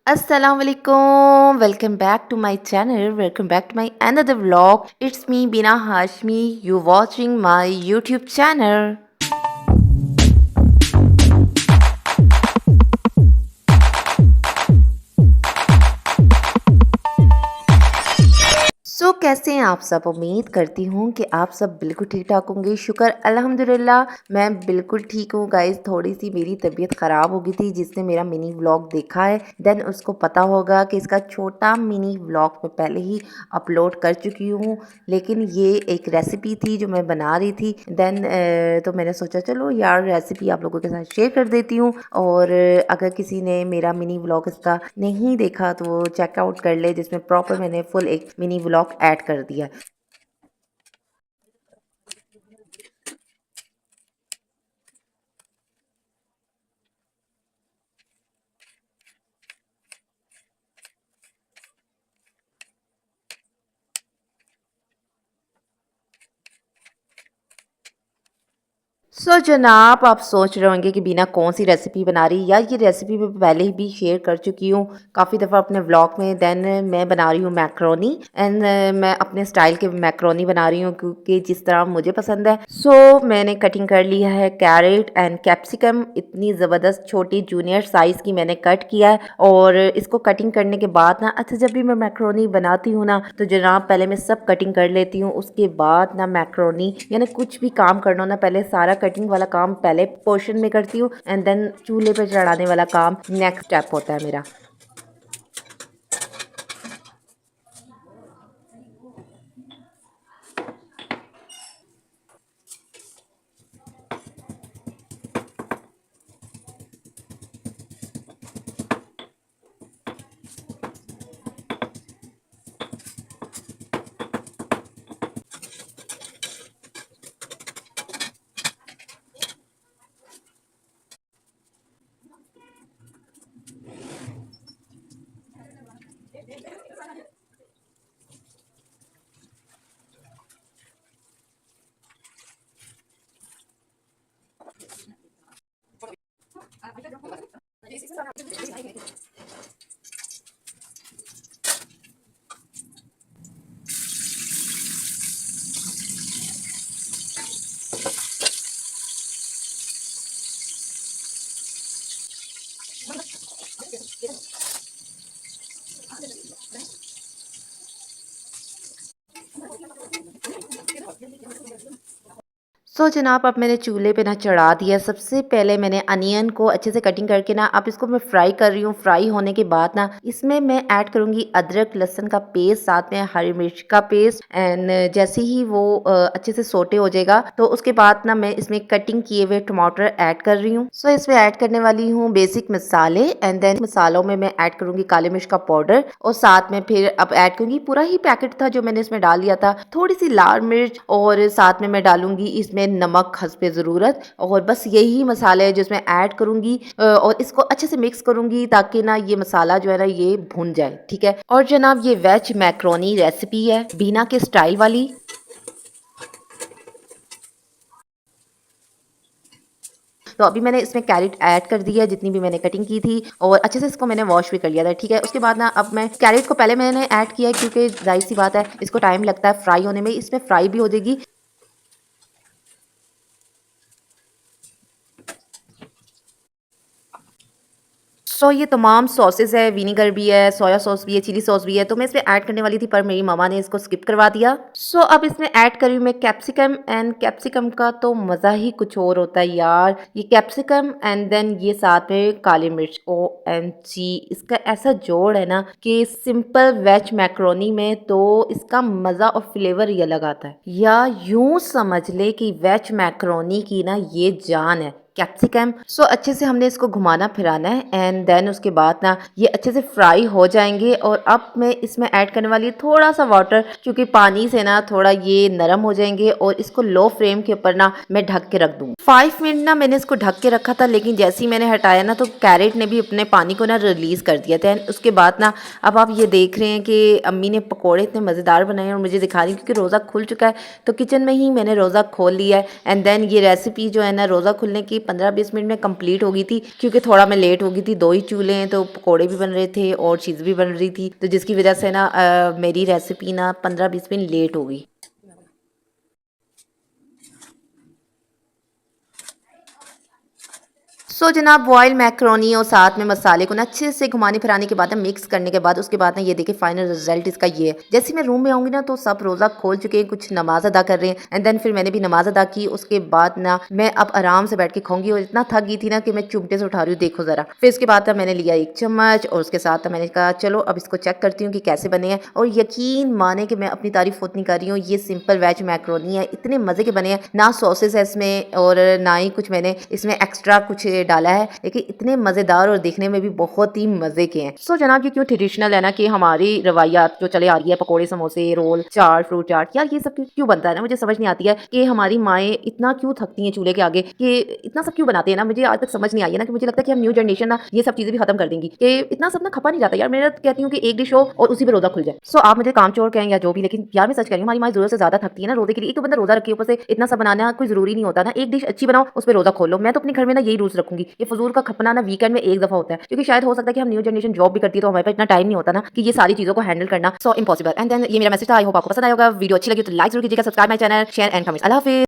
Assalamu alaikum. Welcome back to my channel. Welcome back to my another vlog. It's me Bina Hashmi. You watching my YouTube channel. कैसे हैं आप सब। उम्मीद करती हूँ कि आप सब बिल्कुल ठीक ठाक होंगे। शुक्र अल्हम्दुलिल्लाह मैं बिल्कुल ठीक हूँ। गाइस थोड़ी सी मेरी तबीयत ख़राब हो गई थी। जिसने मेरा मिनी व्लॉग देखा है देन उसको पता होगा कि इसका छोटा मिनी व्लॉग मैं पहले ही अपलोड कर चुकी हूँ। लेकिन ये एक रेसिपी थी जो मैं बना रही थी। देन तो मैंने सोचा चलो यार रेसिपी आप लोगों के साथ शेयर कर देती हूँ। और अगर किसी ने मेरा मिनी व्लॉग इसका नहीं देखा तो वो चेकआउट कर ले, जिसमें प्रॉपर मैंने फुल एक मिनी व्लॉग ऐड कर दिया। जनाब आप सोच रहे होंगे कि बीना कौन सी रेसिपी बना रही। यार ये रेसिपी मैं पहले ही भी शेयर कर चुकी हूँ काफ़ी दफ़ा अपने व्लॉग में। देन मैं बना रही हूँ मैक्रोनी एंड मैं अपने स्टाइल के मैक्रोनी बना रही हूँ क्योंकि जिस तरह मुझे पसंद है। मैंने कटिंग कर लिया है कैरेट एंड कैप्सिकम। इतनी ज़बरदस्त छोटी जूनियर साइज़ की मैंने कट किया है। और इसको कटिंग करने के बाद ना अच्छा जब भी मैं मैक्रोनी बनाती हूँ ना तो जनाब पहले मैं सब कटिंग कर लेती हूँ। उसके बाद ना मैक्रोनी यानी कुछ भी काम करना हो ना पहले सारा कटिंग वाला काम पहले पोर्शन में करती हूँ एंड देन चूल्हे पे चढ़ाने वाला काम नेक्स्ट स्टेप होता है मेरा। जनाब अब मैंने चूल्हे पे ना चढ़ा दिया। सबसे पहले मैंने अनियन को अच्छे से कटिंग करके ना अब इसको मैं फ्राई कर रही हूँ। फ्राई होने के बाद ना इसमें मैं ऐड करूँगी अदरक लहसुन का पेस्ट, साथ में हरी मिर्च का पेस्ट। एंड जैसे ही वो अच्छे से सोटे हो जाएगा तो उसके बाद ना मैं इसमें कटिंग किए हुए टमाटर ऐड कर रही हूँ। इसमें ऐड करने वाली हूँ बेसिक मसाले एंड देन मसालों में मैं ऐड करूँगी काली मिर्च का पाउडर। और साथ में फिर अब ऐड करूँगी पूरा ही पैकेट था जो मैंने इसमें डाल लिया था, थोड़ी सी लाल मिर्च। और साथ में मैं डालूंगी इसमें नमक हस्बे ज़रूरत। और बस यही मसाले है जिसमें ऐड करूंगी और इसको अच्छे से मिक्स करूंगी ताकि ना ये मसाला जो है ना ये भुन जाए। ठीक है। और जनाब ये वेज मैक्रोनी रेसिपी है बीना के स्टाइल वाली। तो अभी मैंने इसमें कैरेट ऐड कर दिया जितनी भी मैंने कटिंग की थी और अच्छे से इसको मैंने वॉश भी कर लिया था। ठीक है। उसके बाद ना अब मैं कैरेट को पहले मैंने ऐड किया है क्योंकि जाहिर सी बात है इसको टाइम लगता है फ्राई होने में। इसमें फ्राई भी हो जाएगी। ये तमाम सॉसेस है, विनेगर भी है, सोया सॉस भी है, चिली सॉस भी है। तो मैं इसमें ऐड करने वाली थी पर मेरी मम्मा ने इसको स्किप करवा दिया। अब इसमें ऐड करी हूँ मैं कैप्सिकम एंड कैप्सिकम का तो मज़ा ही कुछ और होता है यार। ये कैप्सिकम एंड देन ये साथ में काली मिर्च, OMG इसका ऐसा जोड़ है ना कि सिंपल वेज मैक्रोनी में तो इसका मज़ा और फ्लेवर ही अलग आता है। या यूं समझ ले कि वेज मैक्रोनी की ना ये जान है कैप्सिकम। अच्छे से हमने इसको घुमाना फिराना है एंड देन उसके बाद ना ये अच्छे से फ्राई हो जाएंगे। और अब मैं इसमें ऐड करने वाली थोड़ा सा वाटर क्योंकि पानी से ना थोड़ा ये नरम हो जाएंगे। और इसको लो फ्लेम के ऊपर ना मैं ढक के रख दूंगी 5 मिनट ना मैंने इसको ढक के रखा था। लेकिन जैसे ही मैंने हटाया ना तो कैरेट ने भी अपने पानी को ना रिलीज कर दिया था। उसके बाद ना अब आप ये देख रहे हैं कि अम्मी ने पकौड़े इतने मज़ेदार बनाए और मुझे दिखा रही क्योंकि रोज़ा खुल चुका है तो किचन में ही मैंने रोज़ा खोल लिया है। एंड देन ये रेसिपी जो है ना रोज़ा खुलने की 15-20 मिनट में कंप्लीट हो गई थी क्योंकि थोड़ा मैं लेट हो गई थी। 2 ही चूल्हे हैं तो पकोड़े भी बन रहे थे और चीज़ भी बन रही थी, तो जिसकी वजह से ना मेरी रेसिपी ना 15-20 मिनट लेट हो गई। जनाब बॉयल मैक्रोनी और साथ में मसाले को ना अच्छे से घुमाने फिराने के बाद ना मिक्स करने के बाद उसके बाद ना ये देखिए फाइनल रिजल्ट इसका ये है। जैसे मैं रूम में आऊंगी ना तो सब रोज़ा खोल चुके हैं, कुछ नमाज अदा कर रहे हैं एंड देन फिर मैंने भी नमाज अदा की। उसके बाद ना मैं अब आराम से बैठ के खाऊंगी और इतना थक गई थी ना कि मैं चुमटे से उठा रही हूँ, देखो ज़रा। फिर उसके बाद मैंने लिया एक चम्मच और उसके साथ मैंने कहा चलो अब इसको चेक करती हूँ कि कैसे बने हैं, और यकीन माने कि मैं अपनी तारीफ उतनी कर रही हूँ। ये सिंपल वेज मैक्रोनी है, इतने मज़े के बने हैं, ना सॉसेस है इसमें और ना ही कुछ मैंने इसमें एक्स्ट्रा कुछ डाला है, लेकिन इतने मज़ेदार और देखने में भी बहुत ही मज़े के हैं। जनाब ये क्यों ट्रेडिशनल है ना कि हमारी रवायात जो चले आ रही है, पकोड़े समोसे रोल चाट फ्रूट चाट, यार ये सब क्यों बनता है ना, मुझे समझ नहीं आती है कि हमारी माएँ इतना क्यों थकती हैं चूल्हे के आगे, कि इतना सब क्यों बनाते हैं ना, मुझे आज तक समझ नहीं आई है ना। कि मुझे लगता है कि हम न्यू जनरेशन ना ये सब चीज़ें भी खत्म कर देंगी, कि इतना सब ना खपा नहीं जाता यार। मैं कहती हूँ कि एक डिश हो और उसी पे रोज़ा खुल जाए। आप मुझे काम चोर कहें या जो भी, लेकिन यार मैं सच कह रही हूँ हमारी माँ ज़रूरत से ज़्यादा थकती है ना रोज़े के लिए। एक तो बंदा रोज़ा रखे ऊपर से इतना सब बनाना कोई ज़रूरी नहीं होता ना, एक डिश अच्छी बनाओ उस पे रोज़ा खोल लो। मैं तो अपने घर में ना यही रूल्स रखूंगी। ये फजूल का खपना ना वीकेंड में एक दफा होता है, क्योंकि शायद हो सकता है कि हम न्यू जनरेशन जॉब भी करती है तो हमारे पास इतना टाइम नहीं होता ना कि ये सारी चीज़ों को हैंडल करना। इम्पॉसिबल। एंड देन ये मेरा मैसेज था, आई होप आपको पसंद आया होगा। वीडियो अच्छी लगी तो लाइक जरूर कीजिएगा, subscribe my channel, share and comment. अल्लाह हाफिज़।